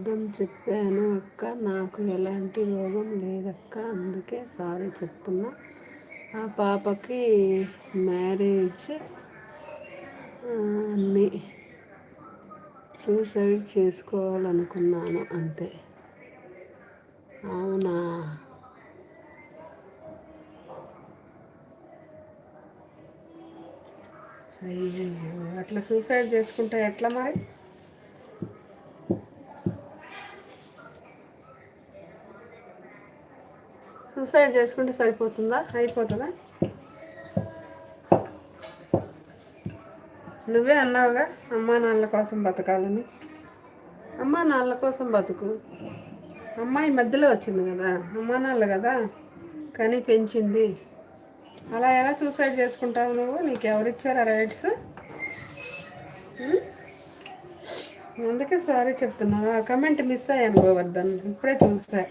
అబద్ధం చెప్పాను అక్క, నాకు ఎలాంటి రోగం లేదక్క, అందుకే సారీ చెప్తున్నా. ఆ పాపకి మ్యారేజ్ అన్ని సూసైడ్ చేసుకోవాలనుకున్నాను అంతే. అవునా? అయ్యో, అట్లా సూసైడ్ చేసుకుంటే ఎట్లా మరి? సూసైడ్ చేసుకుంటే సరిపోతుందా, అయిపోతుందా? నువ్వే అన్నావుగా అమ్మా నాన్నల కోసం బతకాలని. అమ్మా నాన్నల కోసం బతుకు. అమ్మాయి మధ్యలో వచ్చింది కదా, అమ్మా నాన్నలు కదా కానీ పెంచింది. అలా ఎలా సూసైడ్ చేసుకుంటావు నువ్వు? నీకు ఎవరిచ్చారు ఆ రైట్స్? అందుకే సారీ చెప్తున్నావా? కమెంట్ మిస్ అయ్యాను గోవర్ధన్, ఇప్పుడే చూసా.